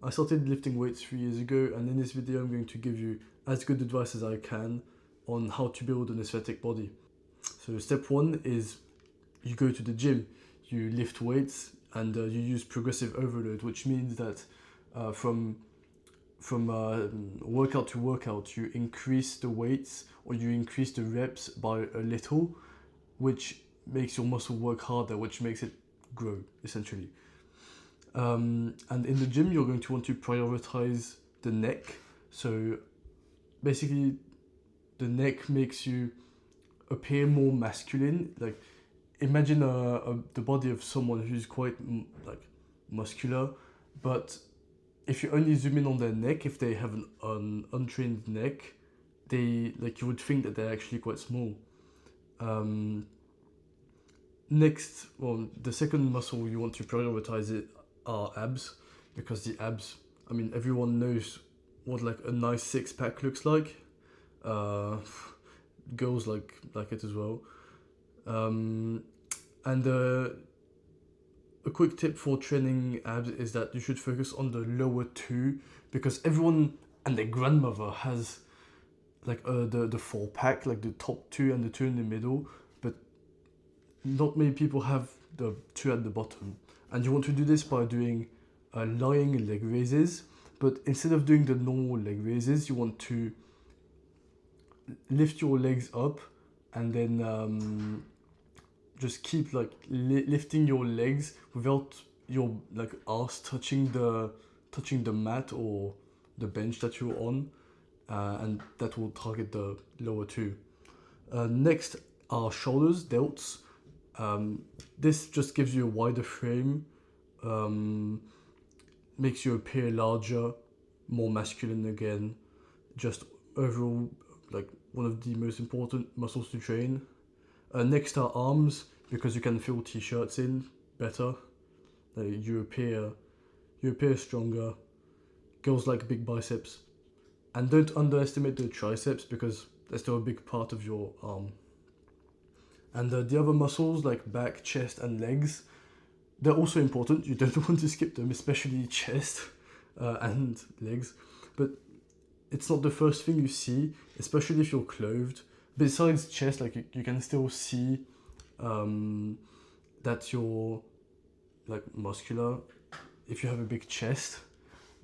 I started lifting weights 3 years ago, and in this video I'm going to give you as good advice as I can on how to build an aesthetic body. So step one is you go to the gym, you lift weights, and you use progressive overload, which means that from workout to workout, you increase the weights or you increase the reps by a little, which makes your muscle work harder, which makes it grow essentially. And in the gym, you're going to want to prioritize the neck. So basically, the neck makes you appear more masculine. Like, imagine the body of someone who's quite like muscular, but if you only zoom in on their neck, if they have an untrained neck, they like you would think that they're actually quite small. Next, well, the second muscle you want to prioritize it are abs, because the abs, I mean, everyone knows what like a nice six pack looks like. Girls like it as well. And a quick tip for training abs is that you should focus on the lower two, because everyone and their grandmother has like the four pack, like the top two and the two in the middle, but not many people have the two at the bottom. And you want to do this by doing lying leg raises, but instead of doing the normal leg raises, you want to lift your legs up and then just keep like lifting your legs without your like ass touching the mat or the bench that you're on, and that will target the lower two. Next are shoulders, delts. This just gives you a wider frame, makes you appear larger, more masculine again. Just overall, like one of the most important muscles to train. Next are arms, because you can fill t-shirts in better. You appear stronger. Girls like big biceps, and don't underestimate the triceps, because they're still a big part of your arm. And the other muscles like back, chest, and legs, they're also important. You don't want to skip them, especially chest and legs. But it's not the first thing you see, especially if you're clothed. Besides chest, like you can still see that you're like muscular if you have a big chest,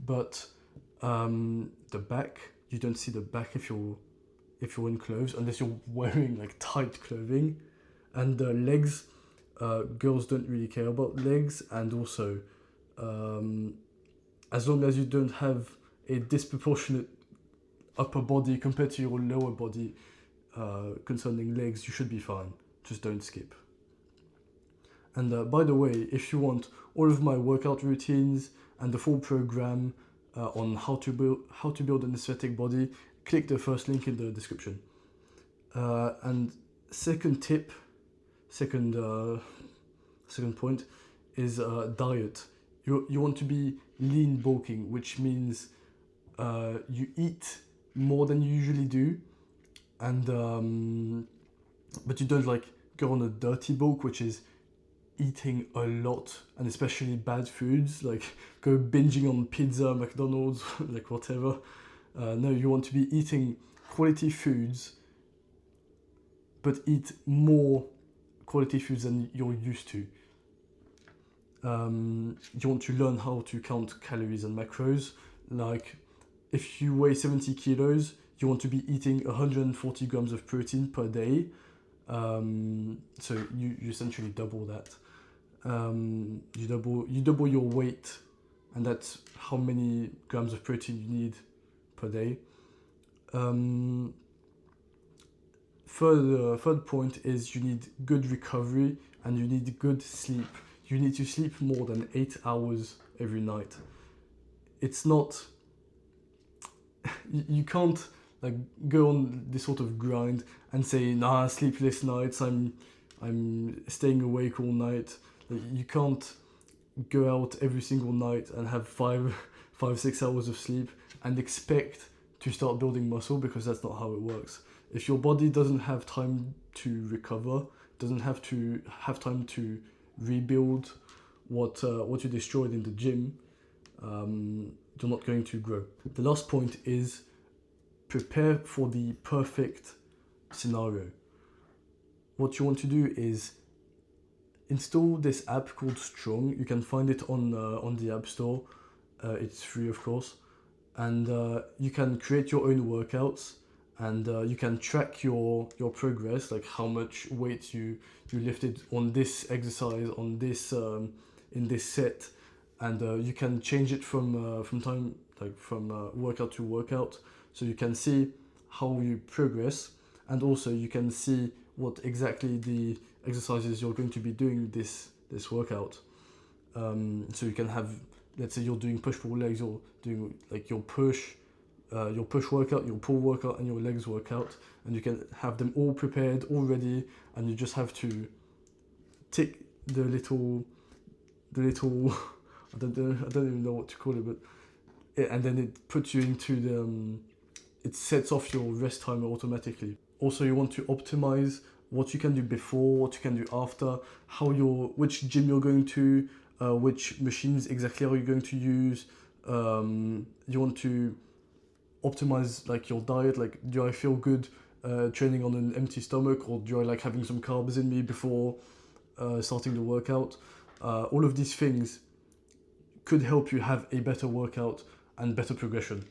but the back, you don't see the back if you're in clothes, unless you're wearing like tight clothing. And the legs, girls don't really care about legs, and also as long as you don't have a disproportionate upper body compared to your lower body concerning legs, you should be fine. Just don't skip. And by the way, if you want all of my workout routines and the full program on how to build an aesthetic body, click the first link in the description. And second tip, second point is diet. You want to be lean bulking, which means you eat more than you usually do, and but you don't like go on a dirty bulk, which is eating a lot, and especially bad foods, like go binging on pizza, McDonald's, like whatever. No, you want to be eating quality foods, but eat more quality foods than you're used to. You want to learn how to count calories and macros. Like if you weigh 70 kilos, you want to be eating 140 grams of protein per day. So you essentially double that. You double your weight, and that's how many grams of protein you need per day. Third point is you need good recovery and you need good sleep. You need to sleep more than 8 hours every night. It's not, you can't like go on this sort of grind and say, nah, sleepless nights, I'm staying awake all night. Like, you can't go out every single night and have 6 hours of sleep and expect to start building muscle, because that's not how it works. If your body doesn't have time to recover, doesn't have time to rebuild what you destroyed in the gym, you're not going to grow. The last point is prepare for the perfect scenario. What you want to do is install this app called Strong. You can find it on the App Store. It's free, of course, and you can create your own workouts, and you can track your progress, like how much weight you lifted on this exercise, on this in this set, and you can change it from time, like from workout to workout, so you can see how you progress, and also you can see what exactly the exercises you're going to be doing this workout. So you can have, let's say you're doing push-pull legs, you're doing like your push workout, your pull workout, and your legs workout, and you can have them all prepared, all ready, and you just have to tick the little I don't even know what to call it, but and then it puts you into the it sets off your rest timer automatically. Also, you want to optimize what you can do before, what you can do after, which gym you're going to, which machines exactly are you going to use. You want to optimize like your diet, like do I feel good training on an empty stomach, or do I like having some carbs in me before starting the workout. All of these things could help you have a better workout and better progression.